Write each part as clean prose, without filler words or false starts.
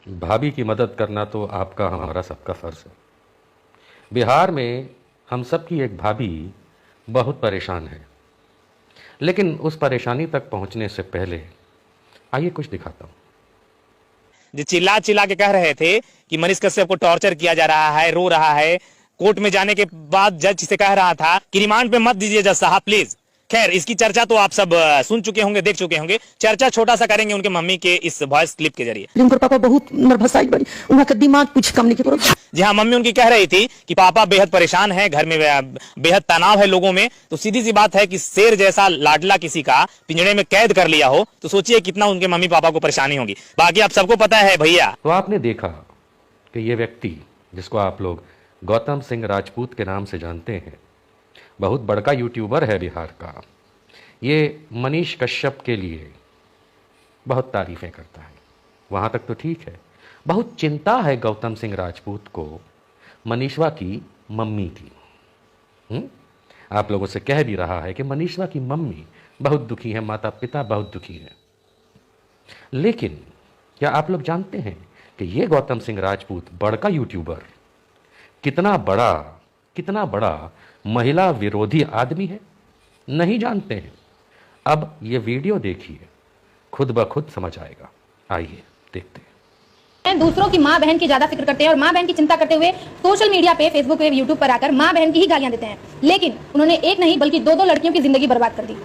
भाभी की मदद करना तो आपका हमारा सबका फर्ज है। बिहार में हम सब की एक भाभी बहुत परेशान है, लेकिन उस परेशानी तक पहुंचने से पहले आइए कुछ दिखाता हूं। जो चिल्ला चिल्ला के कह रहे थे कि मनीष कश्यप को टॉर्चर किया जा रहा है, रो रहा है। कोर्ट में जाने के बाद जज से कह रहा था कि रिमांड पे मत दीजिए जज साहब प्लीज। खैर, इसकी चर्चा तो आप सब सुन चुके होंगे, देख चुके होंगे। चर्चा छोटा सा करेंगे उनके मम्मी के इस वॉइस क्लिप के जरिए। उनकर पापा बहुत नर्वसाई बनी, उनका दिमाग कुछ कम नहीं के पड़ो। जी हाँ, मम्मी उनकी कह रही थी कि पापा बेहद परेशान है, घर में बेहद तनाव है लोगों में। तो सीधी सी बात है कि शेर जैसा लाडला किसी का पिंजड़े में कैद कर लिया हो तो सोचिए कितना उनके मम्मी पापा को परेशानी होगी। बाकी आप सबको पता है भैया। तो आपने देखा कि ये व्यक्ति जिसको आप लोग गौतम सिंह राजपूत के नाम से जानते हैं, बहुत बड़का यूट्यूबर है बिहार का। ये मनीष कश्यप के लिए बहुत तारीफें करता है, वहाँ तक तो ठीक है। बहुत चिंता है गौतम सिंह राजपूत को मनीषवा की मम्मी की। आप लोगों से कह भी रहा है कि मनीषवा की मम्मी बहुत दुखी है, माता पिता बहुत दुखी हैं। लेकिन क्या आप लोग जानते हैं कि ये गौतम सिंह राजपूत बड़का यूट्यूबर कितना बड़ा महिला विरोधी आदमी है? नहीं जानते हैं? अब ये वीडियो देखिए, खुद ब खुद समझ आएगा। आइए देखते हैं। दूसरों की माँ बहन की ज्यादा फिक्र करते हैं और माँ बहन की चिंता करते हुए सोशल मीडिया पे, फेसबुक पे, यूट्यूब पर आकर माँ बहन की ही गालियां देते हैं। लेकिन उन्होंने एक नहीं बल्कि दो लड़कियों की जिंदगी बर्बाद कर दी।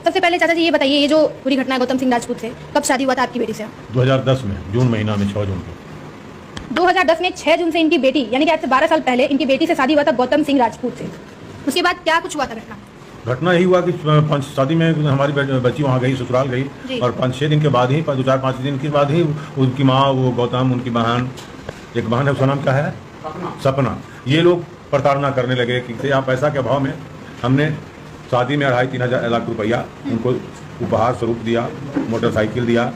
सबसे पहले चाचा जी ये बताइए, ये जो पूरी घटना है गौतम सिंह राजपूत से, कब शादी हुआ था आपकी बेटी से? 2010 में जून महीना में 6 जून को। 2010 में 6 जून से इनकी बेटी, यानी कि आज से 12 साल पहले इनकी बेटी से शादी हुआ था गौतम सिंह राजपूत से। उसके बाद क्या कुछ हुआ था घटना यही हुआ कि शादी में हमारी बच्ची वहाँ गई, ससुराल गई, और 5-6 दिन के बाद ही, 2-4-5 दिन के बाद ही उनकी माँ, वो गौतम, उनकी बहन, एक बहन है, उसका नाम क्या है, सपना, ये लोग प्रताड़ना करने लगे कि आप पैसा के अभाव में हमने शादी में 2.5-3 लाख रुपया उनको उपहार स्वरूप दिया, मोटरसाइकिल दिया,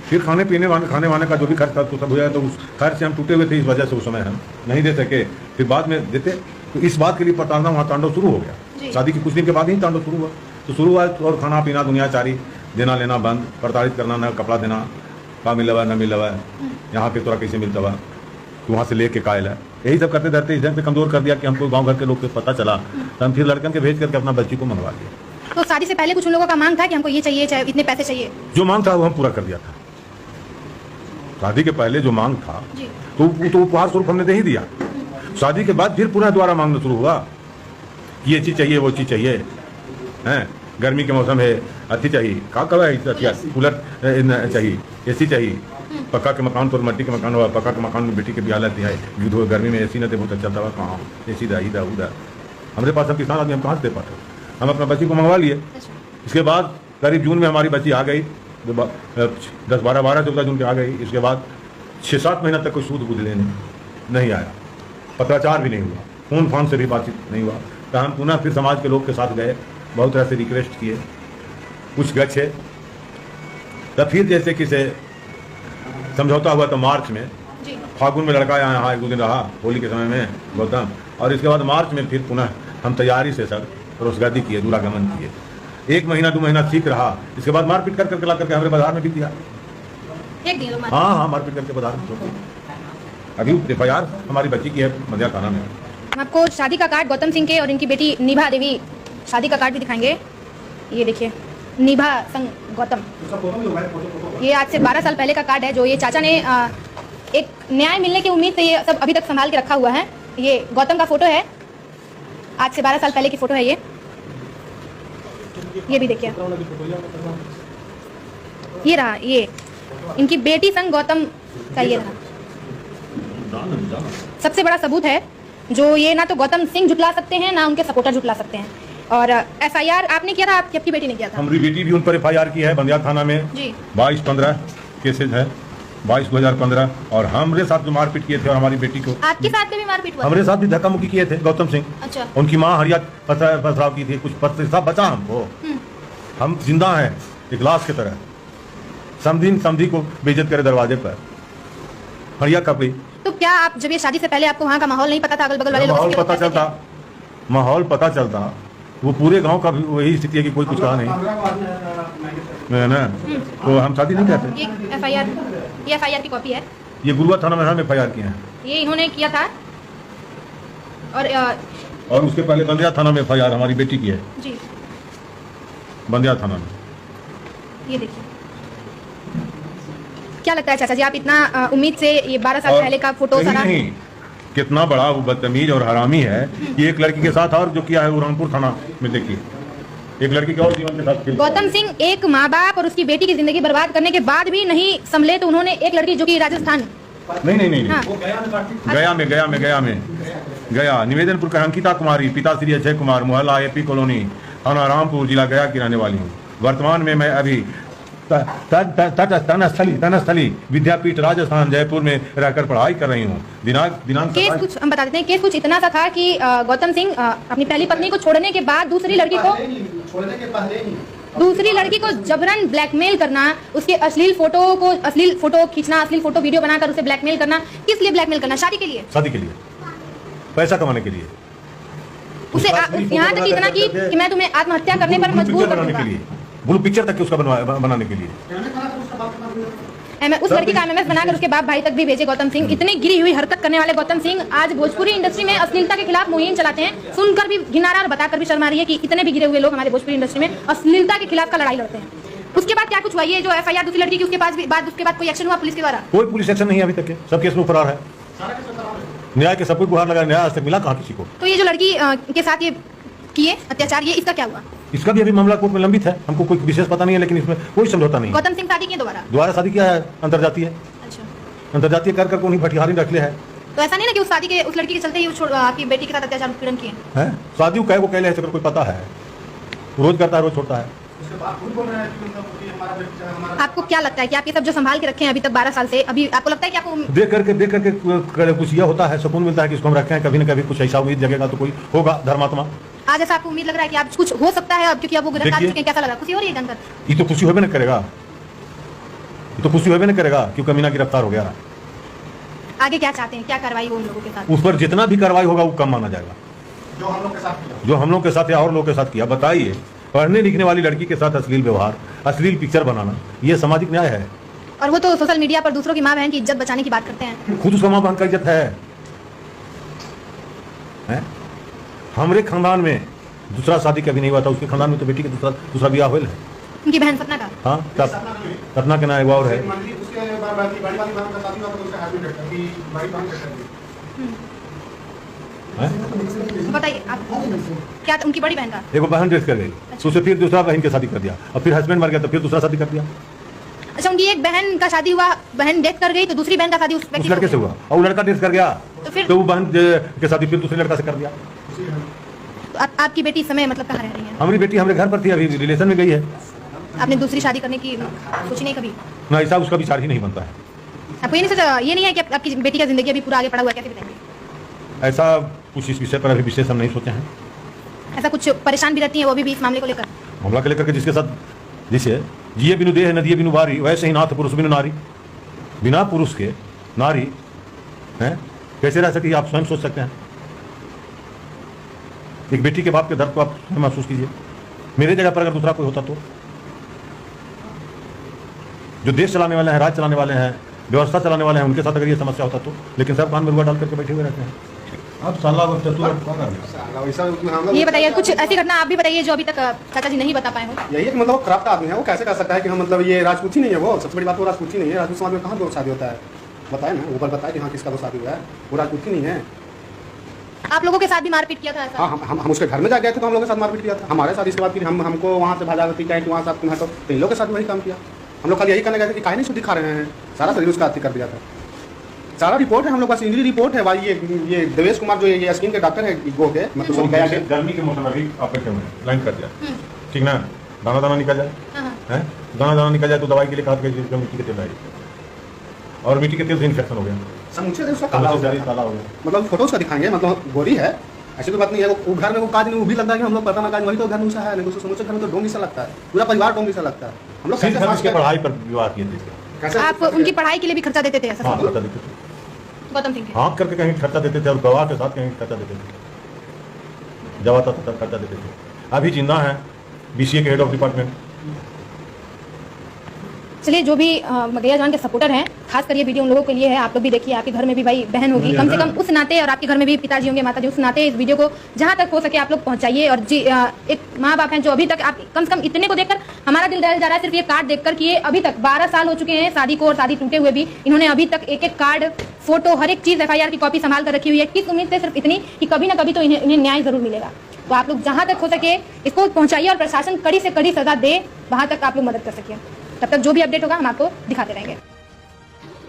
फिर खाने वाने का जो भी खर्च था तो सब हो जाए। तो उस खर्च से हम टूटे हुए थे, इस वजह से उस समय हम नहीं दे सके। फिर बाद में देते, तो इस बात के लिए प्रताड़ना वहाँ तांडव शुरू हो गया। शादी के कुछ दिन के बाद ही तांडव शुरू हुआ। और खाना पीना दुनियाचारी, देना लेना बंद, प्रताड़ित करना, न कपड़ा देना, का मिलवा न मिलवा, यहाँ पे तोरा कैसे मिलता हुआ, तो वहाँ से लेके कायल है, यही सब करते करते इस ढंग पे कमजोर कर दिया कि हमको गांव घर के लोग को पता चला। तो हम फिर लड़कन के भेज करके अपना बच्ची को मंगवा लिया। तो शादी से पहले कुछ उन लोगों का मांग था कि हमको ये चाहिए, चाहे इतने पैसे चाहिए? जो मांग था वो हम पूरा कर दिया था। शादी के पहले जो मांग था तो उपहार स्वरूप हमने दे ही दिया। शादी के बाद फिर पुनः दोबारा मांगना शुरू हुआ, ये चीज चाहिए, वो चीज चाहिए, हैं, गर्मी के मौसम है, अति चाहिए, कूलर चाहिए, एसी चाहिए, पक्का के मकान पर मट्टी के मकान हुआ, पक्का के मकान में बेटी के भी हालत है, गर्मी में एसी न दे, बहुत चलता हुआ, कहाँ एसी दा इधर उधर, हमारे पास हम किसान आदमी, हम कहाँ से दे पाते। हम अपना बच्ची को मंगवा लिए। इसके बाद करीब जून में हमारी बच्ची आ गई, 12 जून के आ गई। इसके बाद 6-7 महीना तक कोई सूद बूझ लेने नहीं आया, पत्राचार भी नहीं हुआ, फोन फान से भी बातचीत नहीं हुआ। तो हम पुनः फिर समाज के लोग के साथ गए, बहुत तरह से रिक्वेस्ट किए, कुछ गच्छे, तब फिर जैसे कि से समझौता हुआ। तो मार्च में, फागुन में लड़का यहाँ 1-2 दिन रहा, होली के समय में गौतम, और इसके बाद मार्च में फिर पुनः हम तैयारी से सर रोजगारी किए, दूरागमन किए। 1 महीना 2 महीना ठीक रहा। इसके बाद मारपीट करके ला करके हमारे बाजार में भी दिया। हाँ, मारपीट करके बाजार में। अभी FIR हमारी बच्ची की है मध्या थाना में। आपको शादी का कार्ड गौतम सिंह के और इनकी बेटी निभा देवी शादी का कार्ड भी दिखाएंगे। ये देखिए, निभा संग गौतम, ये आज से 12 साल पहले का कार्ड है, जो ये चाचा ने एक न्याय मिलने की उम्मीद से ये सब अभी तक संभाल के रखा हुआ है। ये गौतम का फोटो है, आज से 12 साल पहले की फोटो है ये भी देखिए, ये रहा, ये इनकी बेटी संग गौतम का ये रहा। सबसे बड़ा सबूत है जो ये ना तो गौतम सिंह जुटला सकते हैं, ना उनके सपोर्टर जुटला सकते हैं। और FIR आपने किया था, आपकी बेटी ने किया था? हमारी बेटी भी उन पर FIR की है बंदिया थाना में। 22-15 केसेज है, 22-2015। और हमारे साथ जो मारपीट किए थे, और हमारी बेटी को, आपके साथ में भी मारपीट हुआ? हमारे साथ भी धक्का मुक्की किए थे गौतम सिंह। अच्छा। उनकी माँ हरिया पथराव की थी, कुछ सब बचा हमको। हम जिंदा हैं एक लाश की तरह। समधी को बेइज्जत करे दरवाजे पर, हरिया कपड़ी। तो क्या आप जब ये शादी से पहले आपको वहाँ का माहौल नहीं पता था? अगल बगल वाले लोगों माहौल पता चलता, वो पूरे गांव का भी वही स्थिति है कि कोई कुछ कहा नहीं है ना, तो हम शादी नहीं करते। ये FIR की कॉपी है। ये गुरुआ थाना में हम FIR किए हैं। ये इन्होंने किया था और उसके पहले बंदिया थाना में FIR हमारी बेटी की है जी, बंदिया थाना में। ये देखिए। क्या लगता है चाचा जी, आप इतना उम्मीद से ये 12 साल पहले का फोटो सारा नहीं, कितना बड़ा वो बदतमीज और हरामी है। ये एक लड़की के साथ और जो किया है वो रामपुर थाना में देखिए, एक लड़की के और जीवन के साथ खेल। गौतम सिंह एक माँ बाप और उसकी बेटी की जिंदगी बर्बाद करने के बाद भी नहीं संभले, तो उन्होंने एक लड़की जो कि राजस्थान नहीं हाँ। गया निवेदनपुर का अंकिता कुमारी, पिता श्री अजय कुमार, मोहल्ला AP कॉलोनी, थाना रामपुर, जिला गया की रहने वाली हूँ। वर्तमान में मैं अभी तनस्थली विद्यापीठ राजस्थान जयपुर में रहकर पढ़ाई कर रही हूँ। दिनांक केस कुछ हम बता देते हैं। केस कुछ इतना सा था कि गौतम सिंह अपनी पहली पत्नी को छोड़ने के बाद दूसरी लड़की को जबरन ब्लैकमेल करना, उसके अश्लील फोटो खींचना, अश्लील फोटो वीडियो बनाकर उसे ब्लैकमेल करना। किस लिए ब्लैकमेल करना? शादी के लिए, पैसा कमाने के लिए। उसे यहाँ तक इतना कि मैं तुम्हें आत्महत्या करने पर मजबूर कर दूंगा। ब्लू पिक्चर तक उसका बनाने के लिए उस लड़की का MMS बनाकर उसके बाप भाई तक भी भेजे गौतम सिंह। इतनी गिरी हुई हरकत करने वाले गौतम सिंह आज भोजपुरी इंडस्ट्री में अश्लीलता के खिलाफ मुहिम चलाते हैं। सुनकर भी घिनारा और बताकर भी शर्म आ रही है कि इतने भी गिरे हुए लोग हमारे भोजपुरी इंडस्ट्री में अश्लीलता के खिलाफ का लड़ाई लड़ते हैं। उसके बाद क्या कुछ हुआ? ये जो FIR दूसरी लड़की की उसके बाद कोई एक्शन हुआ पुलिस के द्वारा? कोई पुलिस एक्शन नहीं अभी तक है, सब केस में फरार है। न्याय के सब कुछ गुहार लगा, न्याय आज तक मिला कहाँ किसी को? तो ये जो लड़की के साथ ये किए अत्याचार, ये इसका क्या हुआ? इसका भी अभी मामला कोर्ट में लंबित है, हमको कोई विशेष पता नहीं है, लेकिन इसमें कोई समझौता नहीं है। गौतम सिंह शादी किए दोबारा शादी किया है, अंतरजातीय कर उन्हीं भटिहारी रख लिया है। तो ऐसा नहीं ना कि उस लड़की के चलते ही आपकी बेटी के साथ अत्याचार उत्पीड़न किए हैं? शादी को कह ले कोई पता है, रोज करता है रोज छोड़ता है। आपको क्या लगता है कि आप ये सब जो संभाल के रखे हैं अभी तक 12 साल से, अभी आपको लगता है कि आपको देख करके कुछ यह होता है, सुकून मिलता है कि इसको हम रखे हैं, कभी न कभी कुछ ऐसा उम्मीद जगेगा तो कोई होगा धर्मात्मा। आज ऐसा आपको उम्मीद लग रहा है कि आप कुछ हो सकता है अब, क्योंकि आप वो गिरफ्तार हो चुके हैं? कैसा लग रहा है? खुशी हो रही है जानकर? ये तो खुशी होबे न करेगा, क्यों कमीना गिरफ्तार हो गया। आगे क्या चाहते हैं, क्या कार्रवाई हो उन लोगों के साथ? उस पर जितना भी कार्रवाई होगा वो कम माना जाएगा, जो हम लोग के साथ या और लोगों के साथ किया। बताइए, पढ़ने लिखने वाली लड़की के साथ अश्लील व्यवहार, अश्लील पिक्चर बनाना, ये सामाजिक न्याय है? और वो तो सोशल मीडिया पर दूसरों की माँ बहन की इज्जत बचाने की बात करते हैं। खुद उसका माँ बहन का इज्जत है? हमारे खानदान में दूसरा शादी कभी नहीं हुआ था, उसके खानदान में तो बेटी के दूसरा ब्याह हुआ है। उनकी बहन सपना का? हाँ, सपना के नाम और है। बताइए आप, क्या उनकी बड़ी बहन का? एक बहन डेथ कर गई, तो उसे फिर दूसरा बहन की शादी कर दिया, और फिर हस्बैंड मर गया तो फिर दूसरा शादी कर दिया। अच्छा, उनकी एक बहन का शादी हुआ, बहन डेथ कर गई, तो दूसरी बहन का शादी उस लड़के से हुआ, और वो लड़का डेथ कर गया, तो वो बहन के शादी फिर दूसरे लड़का से कर दिया। तो आपकी बेटी इस समय मतलब कहाँ रह रही है? हमारी बेटी हमारे घर पर थी, अभी रिलेशन में गई है। आपने दूसरी शादी करने की सोची नहीं कभी? ना, ऐसा उसका विचार ही नहीं बनता है। आपको ये नहीं है कि आपकी बेटी का जिंदगी अभी पूरा आगे पड़ा हुआ है, कैसे बताएंगे? ऐसा कुछ इस विषय पर अभी विशेष हम नहीं सोचे हैं। ऐसा कुछ परेशान भी रहती है वो भी इस मामले को लेकर? मामला को लेकर के जिसके साथ, जिसे जिये बिनु देह नदिये बिनु बारी, वैसे ही नाथ पुरुष बिनु नारी, बिना पुरुष के नारी है कैसे रह सके, आप स्वयं सोच सकते हैं। एक बेटी के बाप के दर्द को आप महसूस कीजिए। मेरे जगह पर अगर दूसरा कोई होता तो, जो देश चलाने वाले हैं, राज्य चलाने वाले हैं, व्यवस्था चलाने वाले हैं, उनके साथ अगर ये समस्या होता तो, लेकिन सब कान में रुआ डाल करके बैठे हुए रहते हैं। अब ये बताइए कुछ ऐसी घटना आप भी बताइए जो अभी तक चाचा जी नहीं बता पाए हो। यही है कि मतलब खराब का आदमी है, वो कैसे कर सकता है कि हम मतलब ये राजपूती नहीं है, वो सबसे बड़ी बात वो राजपूती नहीं है। राजपूत समाज में कहाँ दो शादी होता है? बताए ना, ऊपर बताए कि हाँ किसका दो शादी हुआ है, वो राजपूती नहीं है। आप लोगों के साथ भी मारपीट किया था ऐसा? हाँ, हम उसके घर में जा गए थे तो हम लोगों के साथ मारपीट किया था। हमारे साथ इसके बाद फिर हमको वहाँ से भाजावती कहें कि वहाँ से आप तो इन लोगों के साथ वही काम किया। हम लोग खाली यही करने गए थे कि काहे नहीं शुद्धि खा रहे हैं, सारा शरीर उसका हत्या कर दिया था। सारा रिपोर्ट है हम लोग पास, इंजरी रिपोर्ट है भाई। ये देवेश कुमार जो ये स्किन के डॉक्टर है गो के, मतलब गया के गर्मी के मौसम अभी ऑपरेशन में लाइन कर दिया, ठीक ना, दाना निकल जाए, हैं दाना निकल जाए तो दवाई के लिए खाद के मिट्टी के तेल आई, और मिट्टी के तेल से इन्फेक्शन हो गया, समूचे से उसका काला हो गया। मतलब फोटो उसका दिखाएंगे, मतलब गोरी है, ऐसी तो बात नहीं है। वो घर में वो काज नहीं, वो भी लगता है कि हम लोग पता ना काज, वही तो घर में सा है, नहीं समूचे घर में तो डोंगी सा लगता है, पूरा परिवार डोंगी सा लगता है। हम लोग कैसे पढ़ाई पर विवाह किए थे, आप उनकी पढ़ाई के लिए भी खर्चा देते थे ऐसा? खर्चा देते थे, गौतम सिंह हाथ करके कहीं खर्चा देते थे, और गवाह के साथ कहीं खर्चा देते थे, जब आता था तब खर्चा देते थे। अभी जिंदा है BCA के हेड ऑफ डिपार्टमेंट। चलिए, जो भी मगैया जान के सपोर्टर हैं, खासकर ये वीडियो उन लोगों के लिए है। आप लोग भी देखिए, आपके घर में भी भाई बहन होगी, कम से कम उस नाते, और आपके घर में भी पिताजी होंगे, माता जी, उस नाते इस वीडियो को जहाँ तक हो सके आप लोग पहुँचाइए। और जी एक माँ बाप हैं जो अभी तक, आप कम से कम इतने को देखकर हमारा दिल दहल जा रहा है, सिर्फ ये कार्ड देखकर कि ये अभी तक 12 साल हो चुके हैं शादी को, और शादी टूटे हुए भी इन्होंने अभी तक एक एक कार्ड, फोटो, हर एक चीज़, FIR की कॉपी संभाल कर रखी हुई है। किस उम्मीद से? सिर्फ इतनी कि कभी ना कभी तो इन्हें न्याय जरूर मिलेगा। तो आप लोग जहाँ तक हो सके इसको पहुँचाइए और प्रशासन कड़ी से कड़ी सजा दे, वहाँ तक आप लोग मदद कर सकिए। तब तक जो भी अपडेट होगा हम आपको दिखाते रहेंगे।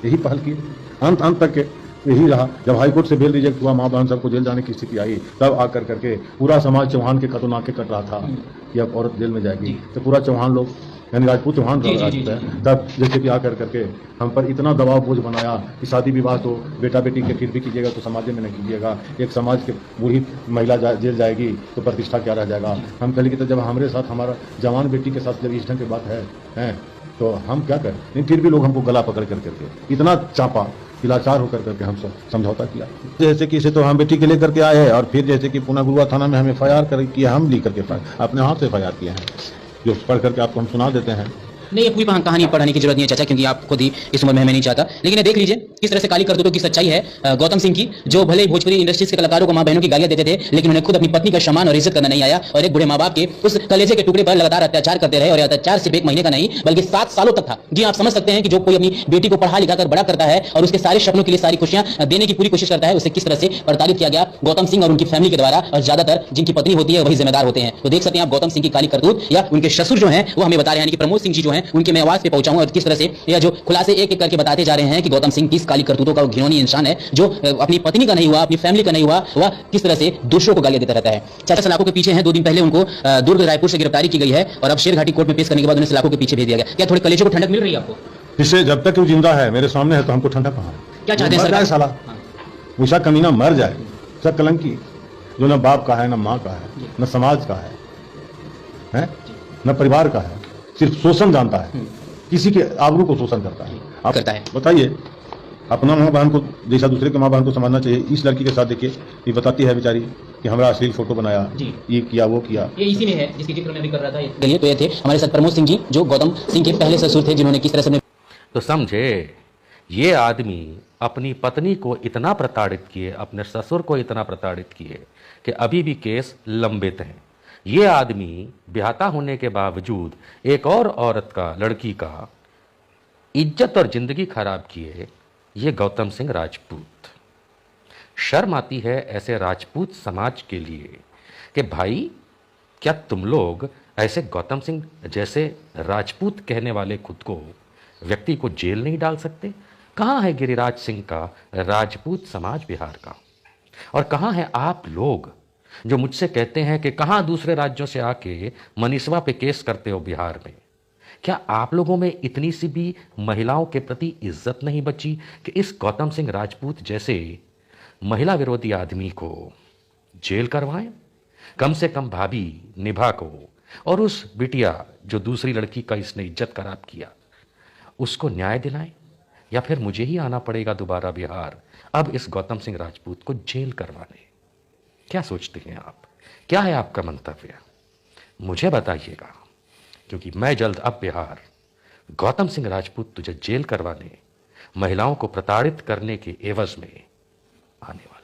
यही पहल की अंत तक के यही रहा। जब हाईकोर्ट से बेल रिजेक्ट हुआ, माँ बहन सबको जेल जाने की स्थिति आई, तब आकर करके पूरा समाज चौहान के कदम आके कट रहा था कि अब औरत जेल में जाएगी। तो पूरा चौहान लोग, यानी राजपूत चौहान तब जैसे कि आकर करके हम पर इतना दबाव बोझ बनाया कि शादी विवाह तो बेटा बेटी के फिर भी कीजिएगा तो समाज में नहीं कीजिएगा, एक समाज के बूढ़ी महिला जेल जाएगी तो प्रतिष्ठा क्या रह जाएगा। हम कहें कि तो जब हमारे साथ, हमारा जवान बेटी के साथ जब इस ढंग की बात है तो हम क्या करें। लेकिन फिर भी लोग हमको गला पकड़ कर करके इतना चापा, लाचार होकर करके हम सब समझौता किया। जैसे कि इसे तो हम बेटी के लेकर के आए हैं, और फिर जैसे कि पुनः गुरुआ थाना में हमें FIR किया, हम ली करके अपने हाथ से FIR किए हैं, जो पढ़ करके आपको हम सुना देते हैं। नहीं, ये पूरी कहानी पढ़ाने की जरूरत नहीं है चाचा, क्योंकि आप खुद ही इस उम्र में हमें नहीं चाहता। लेकिन ये देख लीजिए किस तरह से काली करतूतों की सच्चाई है गौतम सिंह की, जो भले ही भोजपुरी इंडस्ट्रीज के कलाकारों को, मां बहनों की गालियां देते थे, लेकिन उन्हें खुद अपनी पत्नी का सम्मान और इज्जत करना नहीं आया, और एक बूढ़े मां बाप के उस कलेजे के टुकड़े पर लगातार अत्याचार करते रहे। और अत्याचार सिर्फ 1 महीने का नहीं बल्कि 7 सालों तक था। जी, आप समझ सकते हैं कि जो कोई अपनी बेटी को पढ़ा लिखा कर बड़ा करता है और उसके सारे सपनों के लिए सारी खुशियां देने की पूरी कोशिश करता है, उसे किस तरह से प्रताड़ित किया गया गौतम सिंह और उनकी फैमिली के द्वारा। और ज्यादातर जिनकी पत्नी होती है वही जिम्मेदार होते हैं। तो देख सकते हैं आप गौतम सिंह की काली करतूत, या उनके ससुर जो हैं वो हमें बता रहे हैं कि प्रमोद सिंह जी जो हैं उनके मैं आवाज पे पहुंचाऊं, और किस तरह से यह जो खुलासे एक एक करके बताते जा रहे हैं कि गौतम सिंह किस काली करतूतों का घिनौनी इंसान है, जो अपनी पत्नी का नहीं हुआ, अपनी फैमिली का नहीं हुआ, वह किस तरह से दूसरों को गालियां देता रहता है। चाचा सलाखों के पीछे हैं। 2 दिन पहले उनको दुर्ग रायपुर से गिरफ्तारी की गई है, और अब शेरघाटी कोर्ट में पेश करने के बाद उन्हें सलाखों के पीछे भेज दिया गया। क्या थोड़े कलेजों को ठंडक मिल रही है आपको? इससे जब तक वो जिंदा है, मेरे सामने है, तो हमको ठंडा कहाँ? क्या चाहते हैं सरकार? साला उषा कमीना मर जाए, सब कलंकी, जो न बाप का है, न माँ का है, न समाज का है, न परिवार का है, सिर्फ शोषण जानता है, किसी के आबरू को शोषण करता है। आप करता है। बताइए, अपना माँ बहन को जैसा दूसरे के माँ बहन को समझना चाहिए। इस लड़की के साथ देखिए, ये बताती है बेचारी कि हमारा अश्लील फोटो बनाया, ये किया, वो किया। ये इसी में है जिसकी जिक्र मैं भी कर रहा था। चलिए, तो ये थे हमारे साथ प्रमोद सिंह जी, जो गौतम सिंह के पहले ससुर थे, जिन्होंने किस तरह से तो समझे, ये आदमी अपनी पत्नी को इतना प्रताड़ित किए, अपने ससुर को इतना प्रताड़ित किए कि अभी भी केस लंबित हैं। ये आदमी ब्याहता होने के बावजूद एक और औरत का, लड़की का इज्जत और जिंदगी खराब किए, ये गौतम सिंह राजपूत। शर्म आती है ऐसे राजपूत समाज के लिए कि भाई, क्या तुम लोग ऐसे गौतम सिंह जैसे राजपूत कहने वाले खुद को व्यक्ति को जेल नहीं डाल सकते? कहाँ है गिरिराज सिंह का राजपूत समाज बिहार का? और कहाँ है आप लोग जो मुझसे कहते हैं कि कहाँ दूसरे राज्यों से आके मनीषवा पे केस करते हो बिहार में? क्या आप लोगों में इतनी सी भी महिलाओं के प्रति इज्जत नहीं बची कि इस गौतम सिंह राजपूत जैसे महिला विरोधी आदमी को जेल करवाएं? कम से कम भाभी निभा को और उस बिटिया जो दूसरी लड़की का इसने इज्जत खराब किया, उसको न्याय दिलाएं, या फिर मुझे ही आना पड़ेगा दोबारा बिहार अब इस गौतम सिंह राजपूत को जेल करवाने? क्या सोचते हैं आप? क्या है आपका मंतव्य? मुझे बताइएगा, क्योंकि मैं जल्द अब बिहार गौतम सिंह राजपूत तुझे जेल करवाने, महिलाओं को प्रताड़ित करने के एवज में आने वाला।